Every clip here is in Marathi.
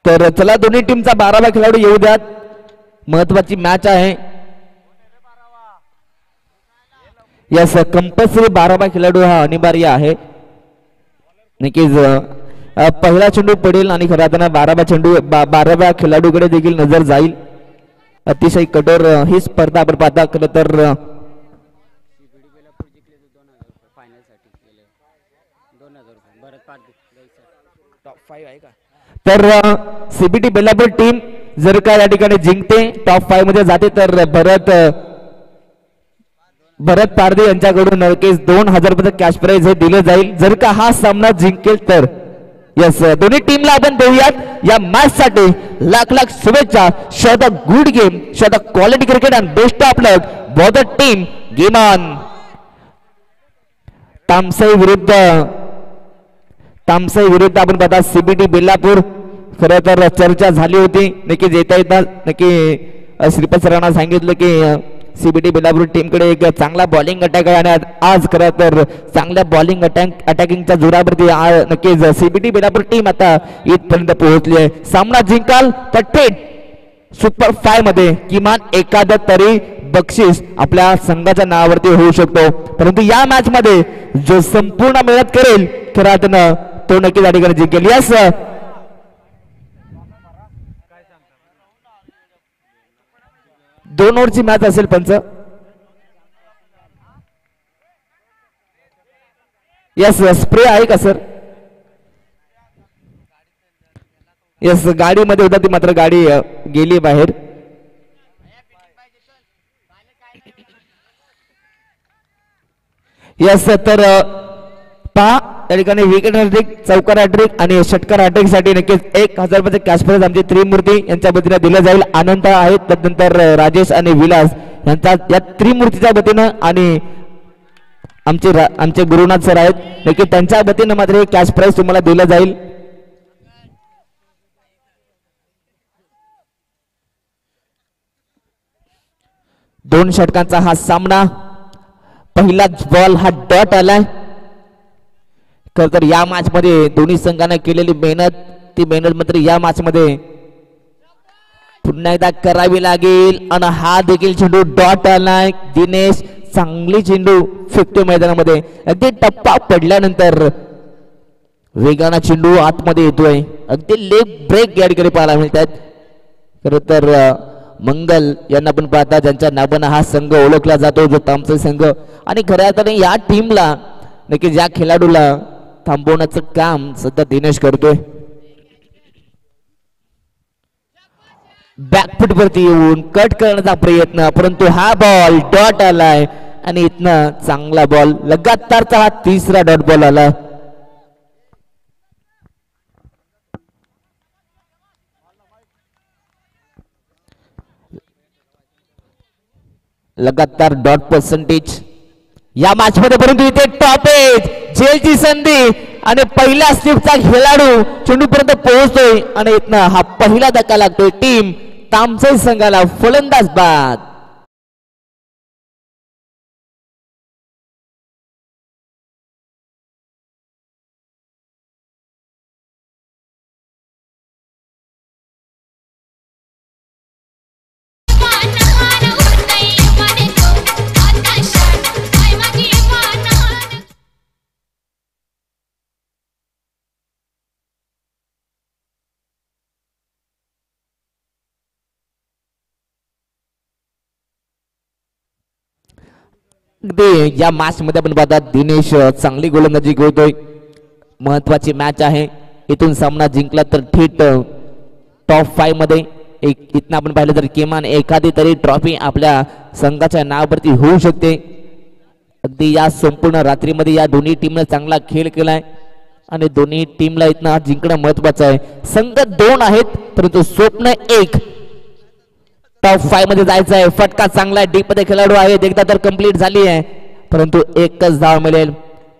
तर चला दोन्ही टीमचा 12वा खेळाडू येऊ द्यात. महत्वाची मॅच आहे. यस कंपल्सरी 12वा खेळाडू हा अनिवार्य आहे. नक्कीच पहिला चेंडू पडेल आणि खऱ्या अर्थानं 12व्या खेळाडूकडे देखील नजर जाईल. अतिशय कठोर ही स्पर्धा आपण पाहता. खरं तर तर सीबीटी बेलापूर टीम जर का या ठिकाणी जिंकते टॉप 5 मध्ये जाते तर भरत पारदे यांच्याकडून नक्कीच 2000 रुपये कॅश प्राइज हे दिलं जाईल जर का हा सामना जिंकेल तर. यस दोन्ही टीमला आपण देऊयात या मॅच साठी लाख लाख शुभेच्छा. Show the good game, show the quality cricket and best of luck for the team game on. तामसाई विरुद्ध आपण पाहता सीबीटी बेलापूर. खरं तर चर्चा झाली होती. नक्कीच येता नक्की श्रीपत सरांना सांगितलं की सीबीटी बेलापूर टीमकडे एक चांगला बॉलिंग अटॅक आहे आणि आज खरं तर चांगल्या बॉलिंग अटॅकिंगच्या जोरावरती नक्कीच सीबीटी बेलापूर टीम आता इथपर्यंत पोहोचली आहे. सामना जिंकाल तर थेट सुपर 5 मध्ये किमान एखादं तरी बक्षीस आपल्या संघाच्या नावावरती होऊ शकतो. परंतु या मॅच मध्ये जो संपूर्ण मेहनत करेल खऱ्या अर्थानं तो नक्कीच या ठिकाणी जिंकेल. यस 2 ओव्हरची मॅच असेल पंच. यस स्प्रे आहे का सर? यस गाडीमध्ये होता ती मात्र गाडी गेली बाहेर. यस तर पहा या ठिकाणी विकेट हॅट्रिक, चौकार हॅट्रिक आणि षटकार हॅट्रिक साठी नक्कीच 1000 रुपये कॅश प्राइज आमचे त्रिमूर्ती यांच्या वतीने दिलं जाईल. आनंद आहेत त्यानंतर राजेश आणि विलास यांचा या त्रिमूर्तीच्या वतीनं आणि आमचे गुरुनाथ सर आहेत नक्की त्यांच्या वतीनं मात्र हे कॅश प्राइज तुम्हाला दिलं जाईल. दोन षटकांचा हा सामना. पहिला बॉल हा डॉट आलाय. खर तर या मॅच मध्ये दोन्ही संघाने केलेली मेहनत ती मेहनत मात्र या मॅच मध्ये पुन्हा एकदा करावी लागेल आणि हा देखील चेंडू डॉट आलाय. दिनेश चांगली चेंडू फेकतो मैदानामध्ये. अगदी टप्पा पडल्यानंतर वेगाना चेंडू आतमध्ये येतोय. अगदी लेग ब्रेक या ठिकाणी पाहायला मिळतात. खर तर मंगल यांना पण पाहता ज्यांच्या नावानं हा संघ ओळखला जातो जो तामसा संघ. आणि खऱ्या अर्थाने या टीमला नक्कीच या खेळाडूला थांबवण्याचं काम सध्या दिनेश करतोय. बॅकफुट वरती येऊन कट करण्याचा प्रयत्न परंतु हा बॉल डॉट आलाय आणि इथनं चांगला बॉल लगातारचा हा तिसरा डॉट बॉल आला. लगातार डॉट पर्सेंटेज या मॅच मध्ये परंतु इथे टॉप एज झेलची संधी आणि पहिल्या स्लिपचा खेळाडू चेंडूपर्यंत पोहोचतोय आणि इथनं हा पहिला धक्का लागतोय. टीम तामसई संघाला फलंदाज बाद. या मॅच मध्ये आपण पाहतात दिनेश चांगली गोलंदाजी करतोय. महत्वाची मॅच आहे. इथून सामना जिंकला तर थेट टॉप 5 मध्ये इथनं आपण पाहिलं तर किमान एखादी तरी ट्रॉफी आपल्या संघाच्या नावावरती होऊ शकते. अगदी या संपूर्ण रात्रीमध्ये या दोन्ही टीमने चांगला खेळ केलाय आणि दोन्ही टीमला इथनं जिंकणं महत्वाचं आहे. संघ 2 आहेत परंतु स्वप्न 1 टॉप 5 मध्ये जायचं आहे. फटका चांगला डीप मध्ये खेळाडू आहेत. एकदा तर कंप्लीट झाली आहे परंतु एकच धाव मिळेल.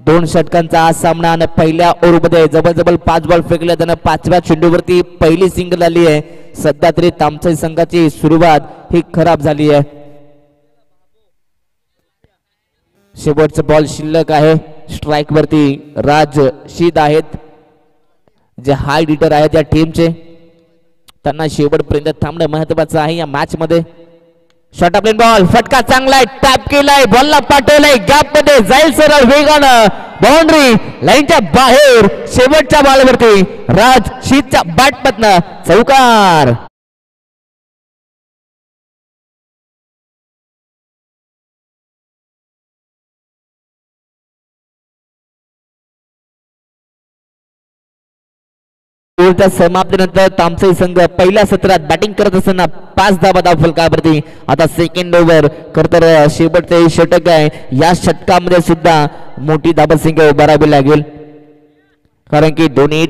2 षटकांचा हा सामना आणि पहिल्या ओव्हरमध्ये जवळजवळ 5 बॉल फेकले. त्यानं 5व्या चेंडूवरती पहिली सिंगल आली आहे. सध्या तरी तामसई संघाची सुरुवात ही खराब झाली आहे. शेवटचा बॉल शिल्लक आहे. स्ट्राइक वरती राज शीद आहेत जे हाय हिटर आहेत या टीमचे. त्यांना शेवटपर्यंत थांबणं महत्वाचं आहे या मॅच मध्ये. शॉर्ट ऑफ बॉल फटका चांगलाय, टॅप केलाय, बॉलला पाठवलाय, गॅप मध्ये जाईल सरळ वेगानं, बाउंड्री लाईनच्या बाहेर. शेवटच्या बॉलवरती राज शीतच्या बॅटमधनं चौकार. समाप्तीनंतर तामसई संघ पहिल्या सत्रात बॅटिंग करत असताना 5 धावा फलकावरती. आता सेकंड ओव्हर खरतर शेवटचे षटक आहे, या षटकामध्ये सुद्धा मोठी धावसंख्या उभारावी लागेल, कारण की दोन्ही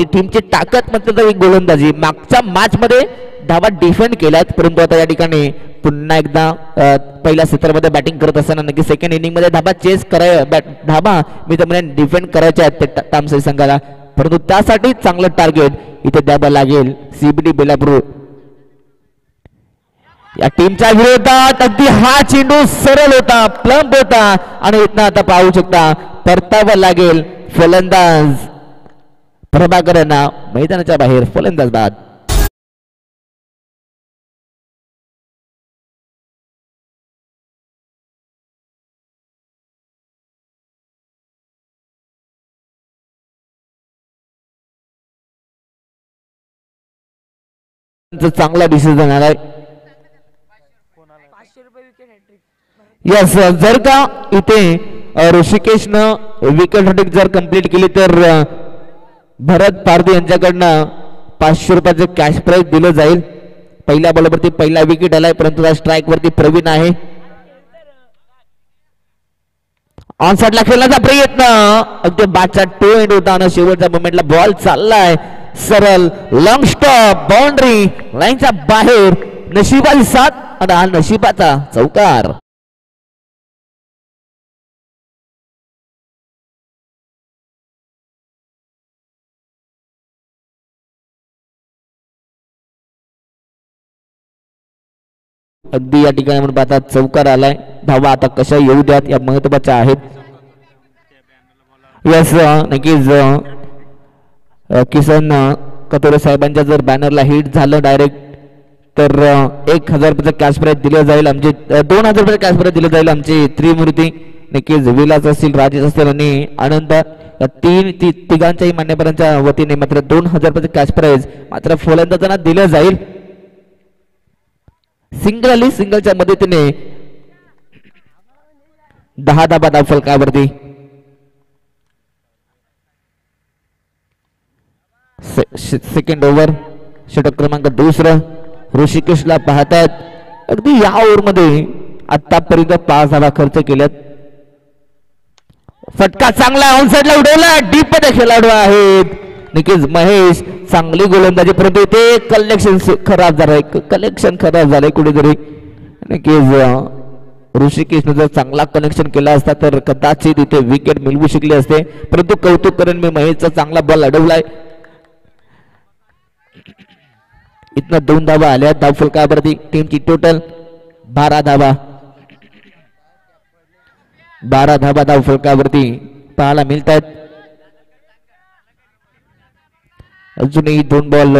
टीमची ताकद म्हटलं तर गोलंदाजी. मागच्या मॅच मध्ये धावा डिफेंड केल्यात, परंतु आता या ठिकाणी पुन्हा एकदा पहिल्या सत्रामध्ये बॅटिंग करत असताना नक्की सेकंड इनिंग मध्ये धावा मी तर डिफेंड करायच्या आहेत तामसई संघाला, परंतु त्यासाठी चांगलं टार्गेट इथे द्यावं लागेल सीबीडी बेलापूर या टीमच्या विरोधात. अगदी हा चेंडू सरळ होता, प्लंब होता आणि इथनं आता पाहू शकता परतावं लागेल फलंदाज प्रभाकरांना मैदानाच्या बाहेर. फलंदाज बाद. चांगला डिसिजन आलाय. यस, जर का इथे ऋषिकेशनं विकेट हॅट्रिक जर कंप्लीट केली तर भरत पारधी यांच्याकडनं 500 रुपयाचे कॅश प्राइज दिलं जाईल. पहिल्या बॉलवरती पहिला विकेट आलाय, परंतु त्या स्ट्राईक वरती प्रवीण आहे. ऑन साइडला खेळण्याचा प्रयत्न, अगदी बॅटचा टो एंड होता आणि शेवटच्या मोमेंटला बॉल चाललाय सरळ, लॉंग स्टॉप, बाउंड्री लाईनच्या बाहेर. नशिबाची साथ आणि हा नशिबाचा चौकार. अगदी या ठिकाणी आपण पाहता चौकार आलाय. धावा आता कशा येऊ द्यात या महत्वाच्या आहेत. यस, नक्कीच किसन कतोरे साहेबांच्या जर बॅनरला हिट झालं डायरेक्ट तर 1000 रुपयाचं कॅश प्राइज दिलं जाईल. आमचे 2000 रुपये कॅश प्राइज दिलं जाईल आमचे त्रिमूर्ती. नक्कीच विलास असतील, राजेश असतील आणि आनंद या तिघांच्याही मान्यवरांच्या वतीने मात्र 2000 रुपयाचं कॅश प्राइज मात्र फलंदाजांना दिलं जाईल. सिंगल आली, सिंगलच्या मदतीने 10 धावा फलकावरती. सेकंड ओव्हर षटक क्रमांक 2 ऋषिकेशला पाहतात. अगदी या ओव्हर मध्ये आतापर्यंत 5 धावा खर्च केल्यात. फटका चांगला ऑन साइडला उडवला, डीप मध्ये खेळाडू आहेत नक्कीच महेश. चांगली गोलंदाजी, परंतु ते कलेक्शन खराब झालंय कुठेतरी. नक्कीच ऋषिकेशने जर चांगला कनेक्शन केला असता तर कदाचित इथे विकेट मिळवू शकले असते, परंतु कौतुक करेन मी महेशचा चांगला बॉल अडवलाय. इथनं 2 धावा आल्या धाव फलकावरती. टीमची टोटल 12 धावा धाव फलकावरती पाहायला मिळत आहेत. अजूनही 2 बॉल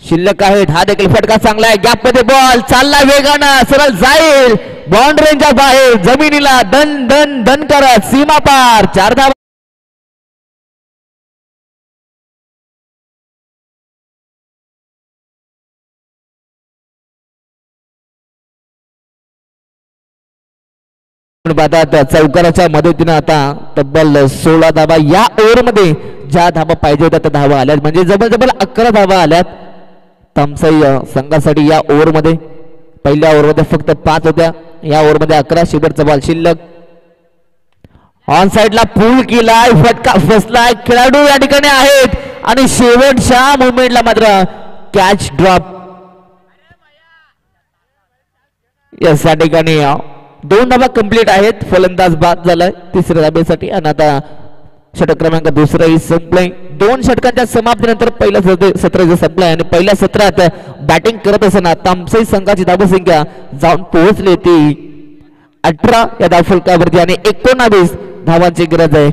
शिल्लक आहेत. हा देखील फटका चांगला आहे, गॅप मध्ये बॉल चालला वेगानं, सरळ जाईल बाउंड्रीच्या बाहेर, जमिनीला दन दन दन करत सीमा पार. 4 धावा. चौकाराच्या मदतीने आता तब्बल 16 धावा या ओव्हर मध्ये ज्या धावा पाहिजे होत्या त्या धावा आल्यात, म्हणजे जबरजबर 11 धावा आल्यात तामसई संघासाठी या ओव्हर मध्ये. पहिल्या ओव्हर मध्ये फक्त 5 होत्या, या ओव्हर मध्ये 11. शेवटचा बॉल शिल्लक. ऑन साइडला पूल केलाय, फटका फसलाय, खेळाडू या ठिकाणी आहेत आणि शेवटच्या मुवमेंटला मात्र कॅच ड्रॉप. यस, या ठिकाणी 2 धावा कंप्लीट आहेत. फलंदाज बाद झालाय तिसऱ्या धाब्यासाठी आणि आता षटक क्रमांक 2 संपलंय. 2 षटकांच्या समाप्तीनंतर पहिलं सत्र संपलंय आणि पहिल्या सत्रात बॅटिंग करत असताना तामसई संघाची धावसंख्या जाऊन पोहोचली ती 18 या धावफलकावरती आणि 19 धावांची गरज आहे.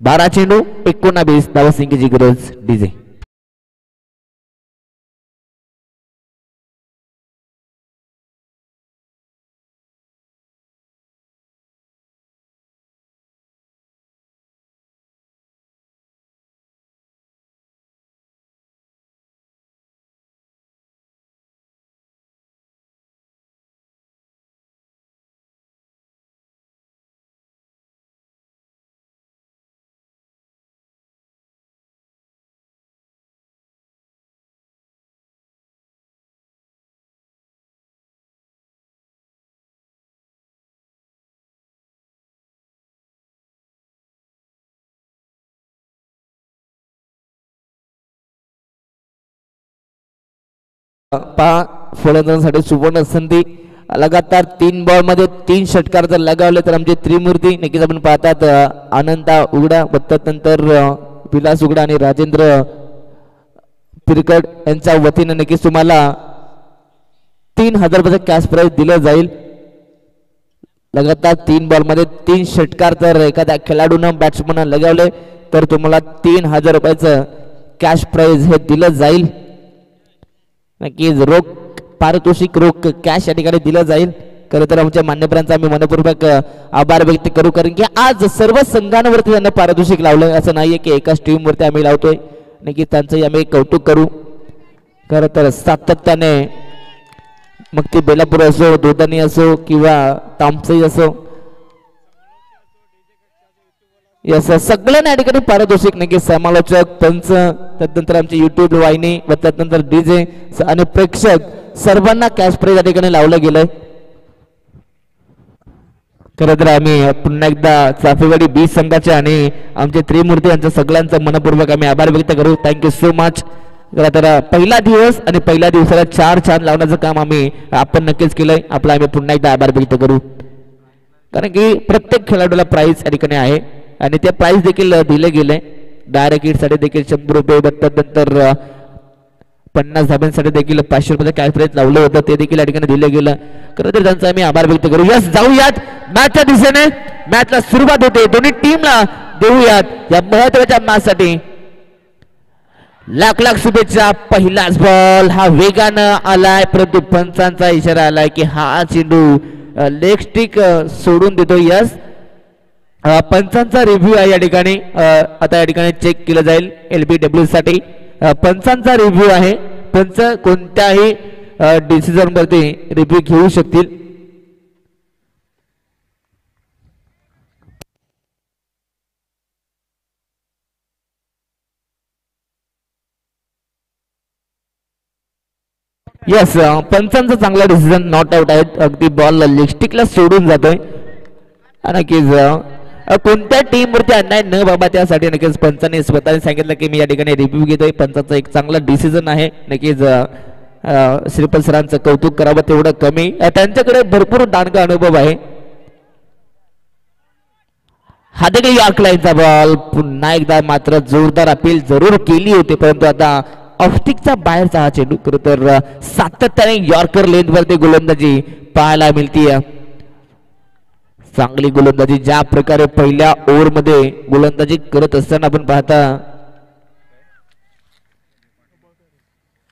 12 चेंडू 19 धावसंख्येची गरज. डीजे पहा फलंदाजांसाठी सुवर्ण संधी. लगातार 3 बॉल मध्ये 3 षटकार जर लगावले तर आमचे त्रिमूर्ती नक्कीच आपण पाहतात. आनंदा उघडा नंतर विलास उघडा आणि राजेंद्र पिरकड यांच्या वतीने नक्कीच तुम्हाला 3000 रुपये कॅश प्राइज दिलं जाईल. लगातार 3 बॉल मध्ये 3 षटकार जर एखाद्या खेळाडूनं बॅट्समन लगावले तर तुम्हाला 3000 रुपयाचं कॅश प्राइज हे दिलं जाईल. नक्कीच रोख पारितोषिक रोख कॅश या ठिकाणी दिलं जाईल. खरं तर आमच्या मान्यवरांचा आम्ही मनपूर्वक आभार व्यक्त करू, कारण की आज सर्व संघांवरती त्यांना पारितोषिक लावलं. असं नाहीये की एकाच टीमवरती आम्ही लावतोय. नक्कीच त्यांचंही आम्ही कौतुक करू. खरं तर सातत्याने मग ती बेलापूर असो, दोदानी असो किंवा तामसई असो, यस सगळ्यांना या ठिकाणी पारितोषिक नक्की समालोचक पंच त्यानंतर आमची युट्यूब वाहिनी व त्यानंतर डीजे आणि प्रेक्षक सर्वांना कॅश प्राइज या ठिकाणी लावलं गेलंय. खरं तर आम्ही पुन्हा एकदा चाफेवाडी बी संघाचे आणि आमचे त्रिमूर्ती यांचं सगळ्यांचं मनपूर्वक आम्ही आभार व्यक्त करू. Thank you so much. तर पहिला दिवस आणि पहिल्या दिवसाला 4 छान लावण्याचं काम आपण नक्कीच केलंय. आपला आम्ही पुन्हा एकदा आभार व्यक्त करू, कारण की प्रत्येक खेळाडूला प्राइज या ठिकाणी आहे आणि ते प्राइज देखील दिले गेले. डायरेक्ट हिटसाठी देखील 100 रुपये, नंतर 50 धाब्यांसाठी देखील 500 रुपये कॅश प्राइज लावलं होतं, ते देखील या ठिकाणी दिलं गेलं. खरं तर त्यांचा आम्ही आभार व्यक्त करू. यस जाऊयात मॅचच्या दिशेने. मॅचला सुरुवात होते. दोन्ही टीमला देऊयात या महत्वाच्या मॅचसाठी लाख लाख शुभेच्छा. पहिलाच बॉल हा वेगानं आलाय, परंतु पंचांचा इशारा आलाय की हा चेंडू लेग स्टिक सोडून देतो. यस पंचांचा रिव्ह्यू आहे या ठिकाणी. आता या ठिकाणी चेक केलं जाईल LBW साठी. पंचांचा रिव्ह्यू आहे. पंच कोणत्याही डिसिजन वरती रिव्ह्यू घेऊ शकतील. यस पंचांचा चांगला डिसिजन, नॉट आउट आहे. अगदी बॉल लेगस्टिकला सोडून जातोय. नक्कीच कोणत्या टीम वरती अन्याय न बाबा त्यासाठी नक्कीच पंचांनी स्वतःने सांगितलं की मी या ठिकाणी रिव्ह्यू घेतोय. पंचांचा एक चांगला डिसिजन आहे. नक्कीच श्रीपल सरांचं कौतुक करावं तेवढं कमी. त्यांच्याकडे भरपूर दांडगा अनुभव आहे. हा देखील यॉर्क लाईनचा बॉल पुन्हा एकदा मात्र जोरदार अपील जरूर केली होती, परंतु आता ऑफस्टिकचा बाहेरचा हा चेंडू. खरं तर सातत्याने यॉर्कर लेनवरती गोलंदाजी पाहायला मिळतीये. चांगली गोलंदाजी ज्या प्रकारे पहिल्या ओव्हरमध्ये गोलंदाजी करत असताना आपण पाहता.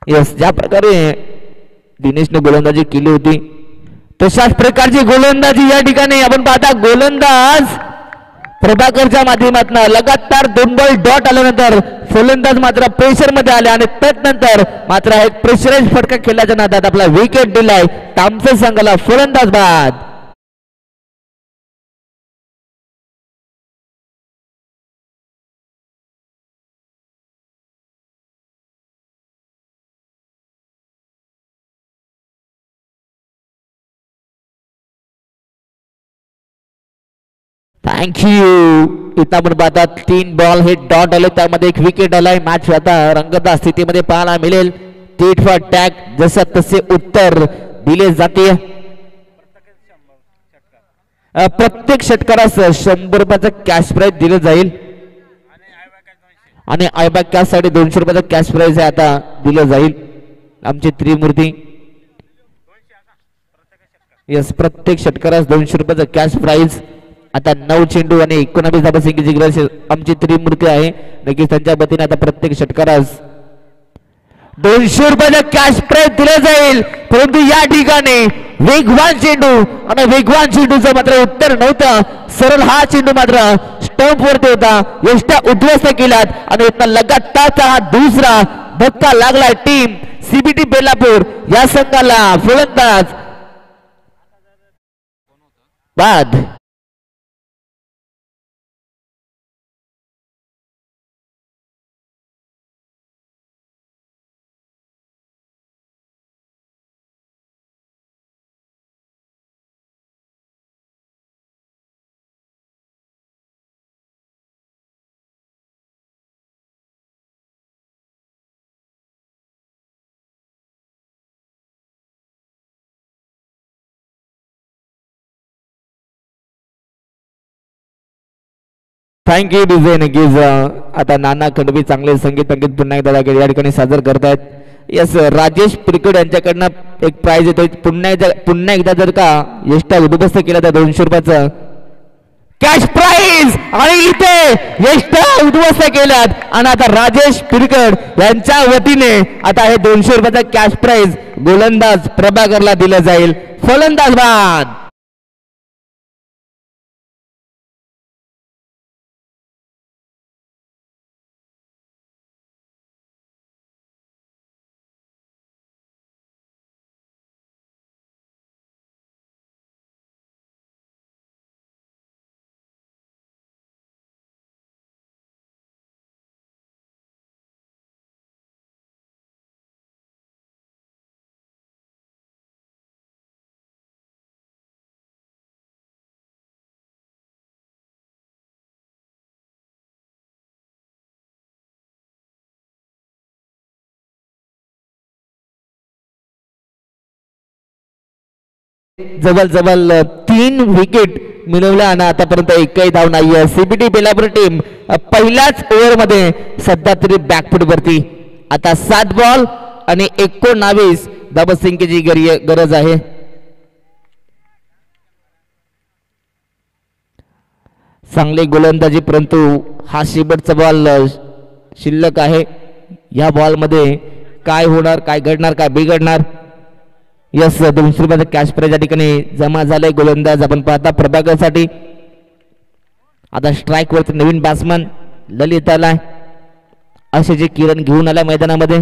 यस ज्या प्रकारे दिनेशने गोलंदाजी केली होती तशाच प्रकारची गोलंदाजी या ठिकाणी आपण पाहता. गोलंदाज प्रभाकरच्या माध्यमातून लगातार 2 बॉल डॉट आल्यानंतर फलंदाज मात्र प्रेशर मध्ये आले आणि त्यानंतर मात्र एक प्रेशराइज फटका खेळण्याच्या नादात आपला विकेट दिलाय. तामसे संघाला फलंदाज बाद. थँक्यू. इथं आपण पाहतात 3 बॉल हे डॉट आले, त्यामध्ये एक विकेट आलाय. मॅच आता रंगतदार स्थितीमध्ये पाहायला मिळेल. टीट फॉर टॅग जसे तसे उत्तर दिले जाते. प्रत्येक षटकारास 100 रुपयाचं कॅश प्राइज दिलं जाईल आणि आयबॅक कॅश साठी 200 रुपयाचं कॅश प्राइज आहे आता दिलं जाईल. आमची त्रिमूर्ती यस प्रत्येक षटकारास 200 रुपयाचं कॅश प्राइज. आता 9 चेंडू आणि 19 धाबासंख्येची गरज आमची त्रिमूर्ती आहे. नक्कीच त्यांच्या वतीने आता प्रत्येक षटकारास 200 रुपयाचं कॅश प्राइज दिलं जाईल, परंतु या ठिकाणी वेगवान चेंडू आणि वेगवान चेंडूचं मात्र उत्तर नव्हतं. सरळ हा चेंडू मात्र स्टंप वरती होता. यष्ट्या उद्ध्वस्त केल्यात आणि इथं लगातारचा हा दुसरा धक्का लागलाय टीम CBT बेलापूर या संघाला. फलंदाज बाद. Thank you DJ. नक्कीच आता नाना खंडवी चांगले संगीत पुन्हा एकदा या ठिकाणी सादर करतायत. यस, राजेश पिरकड यांच्याकडनं एक प्राइज येतोय. पुन्हा एकदा जर का यष्टा उद्ध्वस्त केला तर 200 रुपयाचं कॅश प्राइज आणि इथे यष्टा उद्ध्वस्त केल्यात आणि आता राजेश पिरकड यांच्या वतीने आता हे 200 रुपयाचा कॅश प्राइज गोलंदाज प्रभाकरला दिलं जाईल. फलंदाज बाद. जवळ 3 विकेट मिळवल्या आणि आतापर्यंत एकही धाव नाहीये. सीबीटी बेलापूर टीम पहिल्याच ओव्हर मध्ये सध्या तरी बॅकफूट वरती. आता 7 बॉल आणि 19 धाबसंख्येची गरज आहे. चांगली गोलंदाजी परंतु हा शेवटचा बॉल शिल्लक आहे. या बॉल मध्ये काय होणार, काय घडणार, काय बिघडणार. यस, 200 रुपयाचा कॅश प्राइज या ठिकाणी जमा झालाय. गोलंदाज आपण पाहता प्रभाकर साठी. आता स्ट्राईक वरती नवीन बॅट्समन ललित आलाय. असे किरण घेऊन आलाय मैदानामध्ये.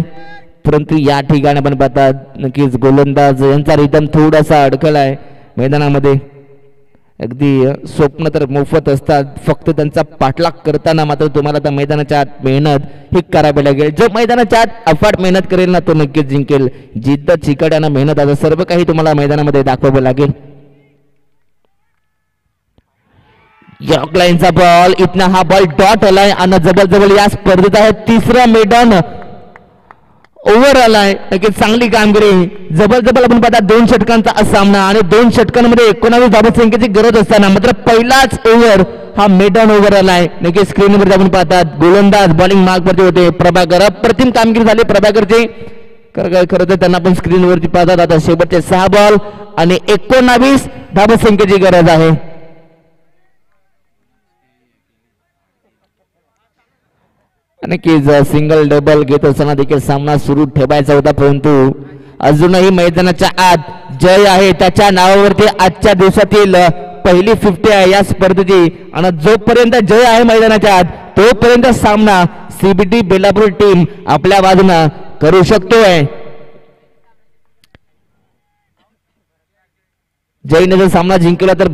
परंतु या ठिकाणी आपण पाहता नक्कीच गोलंदाज यांचा रिदम थोडासा अडकलाय मैदानामध्ये. अगदी स्वप्न तर मोफत असतात, फक्त त्यांचा पाठलाग करताना मात्र तुम्हाला त्या मैदानाच्या आत मेहनत ही करावी लागेल. जो मैदानाच्या आत अफाट मेहनत करेल ना तो नक्कीच जिंकेल. जिद्द, चिकाट्यानं मेहनत, आता सर्व काही तुम्हाला मैदानामध्ये दाखवावं लागेल. यॉर्क लाईनचा बॉल, इथना हा बॉल डॉट आलाय आणि जवळ या स्पर्धेत आहे तिसरा मैदान ओव्हर आलाय. नक्कीच चांगली कामगिरी. जबरदस्त आपण पाहता 2 षटकांचा सामना आणि 2 षटकांमध्ये 19 धावसंख्येची गरज असताना मात्र पहिलाच ओव्हर हा मेडन ओव्हर आलाय. नक्कीच स्क्रीनवर आपण पाहतात गोलंदाज बॉलिंग मार्क वरती होते प्रभाकर. अप्रतिम कामगिरी झाली प्रभाकरची. खरं तर त्यांना पण स्क्रीनवरती पाहतात. आता शेवटचे 6 बॉल आणि 19 धावसंख्येची गरज आहे. नक्कीच सिंगल डबल घेत असताना देखील सामना सुरू ठेवायचा होता, परंतु अजूनही मैदानाच्या आत जय आहे त्याच्या नावावरती आजच्या दिवसातील पहिली 50 आहे या स्पर्धेची. आणि जोपर्यंत जय आहे मैदानाच्या आत तोपर्यंत सामना सीबीटी बेलापूर टीम आपल्या बाजूने करू शकतोय. जयने जर सामना जिंकला तर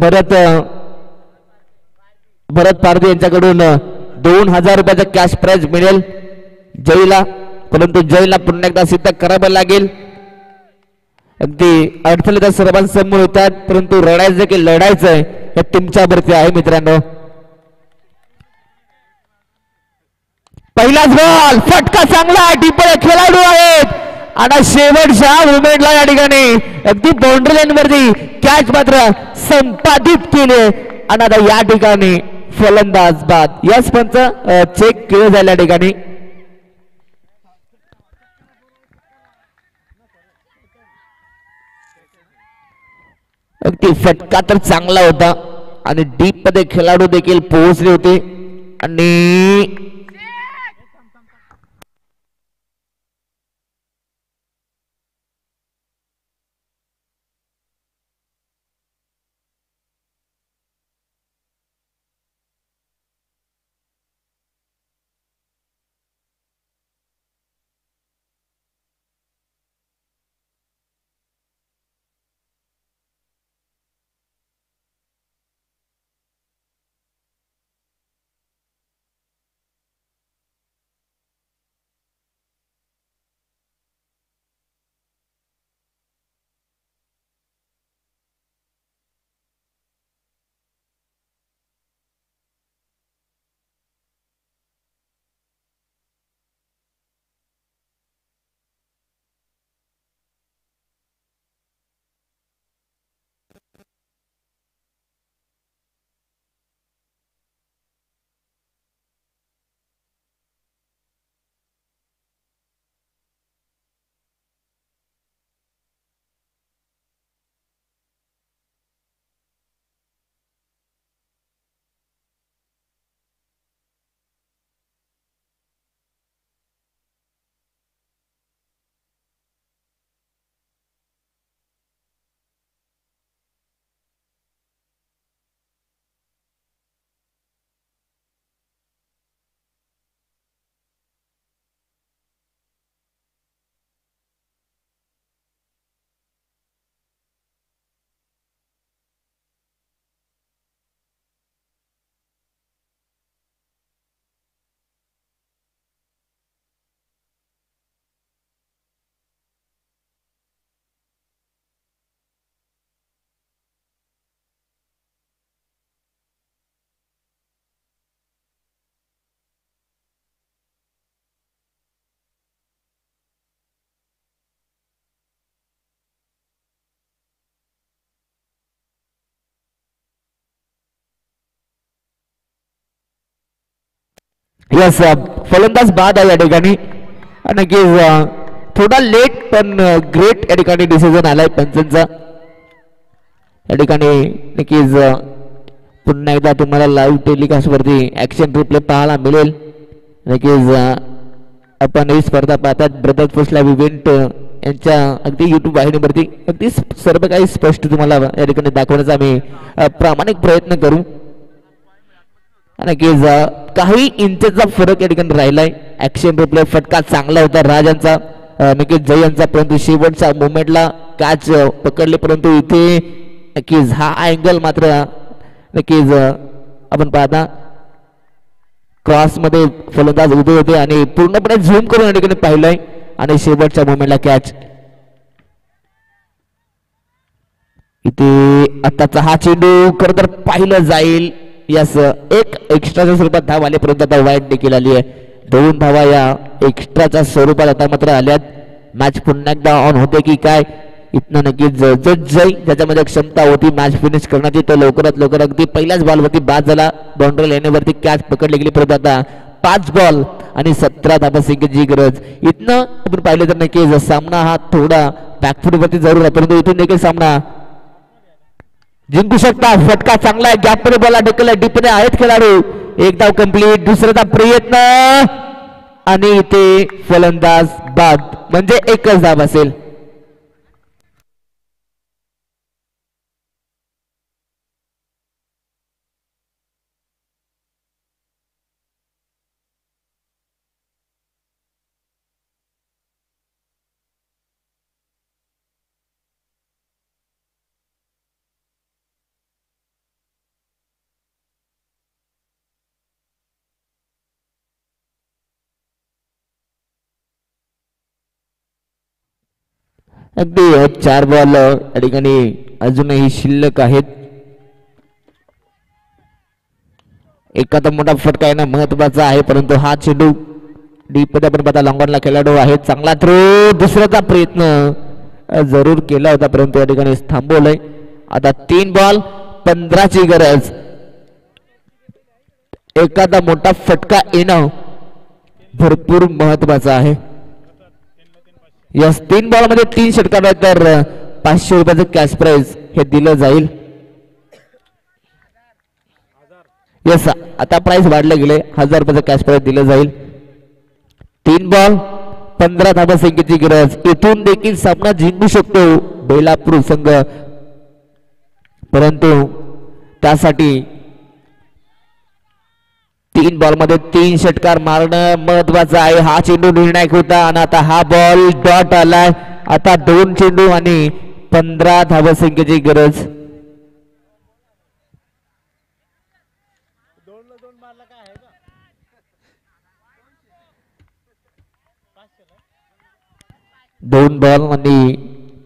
भरत पारधी यांच्याकडून 2000 रुपयाचा कॅश प्राइज मिळेल जयला. परंतु जयला पुन्हा एकदा सिद्ध करावं लागेल. अगदी अडथळे तर सर्वांसमोर होतात, परंतु रडायचं की लढायचंय हे तुमच्यावरती आहे मित्रांनो. पहिलाच बॉल, फटका चांगला, टिपळे खेळाडू आहेत आणि शेवटच्या मुवमेंटला या ठिकाणी अगदी बाउंड्री लाईन वरती कॅच मात्र संपादित केले आणि आता या ठिकाणी फलंदाज बाद. यस पंच चेक केलं जाईल या ठिकाणी. अगदी फटका तर चांगला होता आणि डीप मध्ये खेळाडू देखील पोहोचले होते आणि यस फलंदाज बाद आहे या ठिकाणी. नक्कीच थोडा लेट पण ग्रेट या ठिकाणी डिसिजन आलाय पंचांचा. या ठिकाणी नक्कीच पुन्हा एकदा तुम्हाला लाईव्ह टेलिकास्ट वरती ऍक्शन रिप्ले पाहायला मिळेल. नक्कीच आपण ही स्पर्धा पाहतात ब्रदर्स फर्स्ट लाईव्ह इव्हेंट यांच्या अगदी युट्यूब वाहिनीवरती अगदी सर्व काही स्पष्ट तुम्हाला या ठिकाणी दाखवण्याचा आम्ही प्रामाणिक प्रयत्न करू. नक्कीच काही इंचचा फरक या ठिकाणी राहिलाय. ऍक्शन रिप्ले फटका चांगला होता राजांचा, नक्कीच जय यांचा, परंतु शेवटच्या मोमेंटला कॅच पकडले. परंतु इथे नक्कीच हा अँगल मात्र नक्कीच आपण पाहता क्रॉस मध्ये फलंदाज उभे होते आणि पूर्णपणे झूम करून या ठिकाणी पाहिलंय आणि शेवटच्या मोमेंटला कॅच. इथे आताचा हा चेंडू खरं तर पाहिलं जाईल. यस एक एक्स्ट्राच्या स्वरूपात धाव आले, परंतु आता वाईट देखील आली आहे. 2 धावा या एक्स्ट्राच्या स्वरूपात आता मात्र आल्यात. मॅच पुन्हा एकदा ऑन होते की काय इथनं नक्कीच जय ज्याच्यामध्ये क्षमता होती मॅच फिनिश करण्याची तो लवकरात लवकर अगदी पहिल्याच बॉलवरती बाद झाला. बाउंड्री लाईनवरती कॅच पकडली गेली, परंतु आता 5 बॉल आणि 17 धावा संख्येची गरज. इथनं आपण पाहिलं तर नक्कीच सामना हा थोडा बॅकफूट वरती जरूर आहे, परंतु इथून देखील सामना जिंकू शकता. फटका चांगला आहे, गॅप मध्ये बॉल ढकलला, डीपने आहेत खेळाडू. एक धाव कंप्लीट, दुसरा प्रयत्न आणि इथे फलंदाज बाद, म्हणजे एकच धाव असेल. अगदी 4 बॉल या ठिकाणी अजूनही शिल्लक आहेत. एखादा मोठा फटका येणं महत्वाचा आहे, परंतु हा चेंडू डीप मध्ये आपण पाहता लॉंगॉनला खेळाडू आहे. चांगला थ्रो, दुसऱ्याचा प्रयत्न जरूर केला होता, परंतु या ठिकाणी थांबवलंय. आता 3 बॉल 15 ची गरज. एखादा मोठा फटका येणं भरपूर महत्वाचं आहे. यस 3 बॉल मध्ये 3 षटकार आहेत, तर 500 रुपयाचं कॅश प्राइज हे दिलं जाईल. यस आता प्राइस वाढले गेले, 1000 रुपयाचं कॅश प्राइज दिलं जाईल. 3 बॉल 15 धावा संख्येची गरज. इथून देखील सामना जिंकू शकतो बेलापूर संघ, परंतु त्यासाठी 3 बॉल मध्ये 3 षटकार मारणं महत्वाचं आहे. हा चेंडू निर्णायक होता आणि आता हा बॉल डॉट आलाय. आता 2 चेंडू आणि 15 धावा संख्येची गरज. दोन बॉल आणि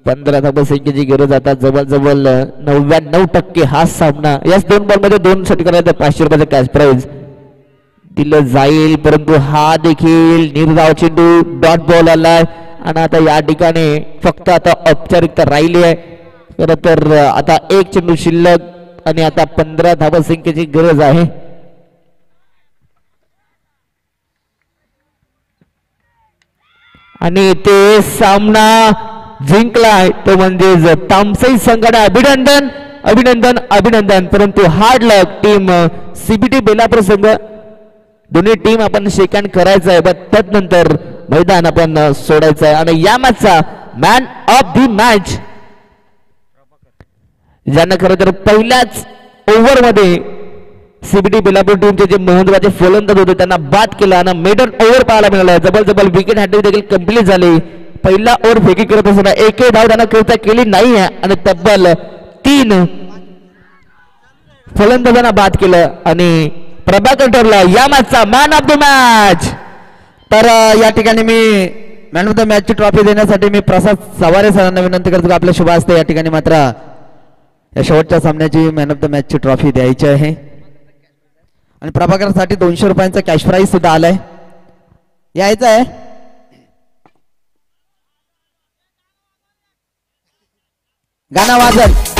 15 धावा संख्येची गरज. आता जवळजवळ 99% हा सामना. याच 2 बॉल मध्ये 2 षटकार आहेत, 500 रुपयाचं कॅश प्राइज दिलं जाईल, परंतु हा देखील निर्धाव चेंडू डॉट बॉल आलाय. आणि आता या ठिकाणी फक्त आता औपचारिकता राहिली आहे. खरं तर आता 1 चेंडू शिल्लक आणि आता 15 धावा संख्येची गरज आहे. आणि ते सामना जिंकलाय तो म्हणजे तामसई संघाने. अभिनंदन अभिनंदन अभिनंदन. परंतु हार्ड लक टीम सीबीटी बेलापूर संघ. दोन्ही टीम आपण शेक हँड करायचं आहे, पण त्यानंतर मैदान आपण सोडायचं आहे. आणि या मॅचचा मॅन ऑफ द मॅच ज्यांना खरं तर पहिल्याच ओव्हर मध्ये सीबीटी बेलापूर टीमचे जे महत्वाचे फलंदाज होते त्यांना बाद केला आणि मेडन ओव्हर पाहायला मिळाला. जबरदस्त विकेट हॅट्रिक देखील कंप्लीट झाली. पहिला ओव्हर फेकी करत असताना एकही धाव त्यांना खेळता केली नाही आहे आणि तब्बल 3 फलंदाजांना बाद केलं आणि प्रभाकर ठरला या मॅचचा मॅन ऑफ द मॅच. तर या ठिकाणी मी मॅन ऑफ द मॅचची ट्रॉफी देण्यासाठी मी प्रसाद सवारे सरांना विनंती करतो की आपल्या शुभ हस्ते या ठिकाणी मात्र या शेवटच्या सामन्याची मॅन ऑफ द मॅचची ट्रॉफी द्यायची आहे. आणि प्रभाकरसाठी 200 रुपयांचा कॅश प्राइज सुद्धा आलाय. यायचं आहे. गाणं वाजत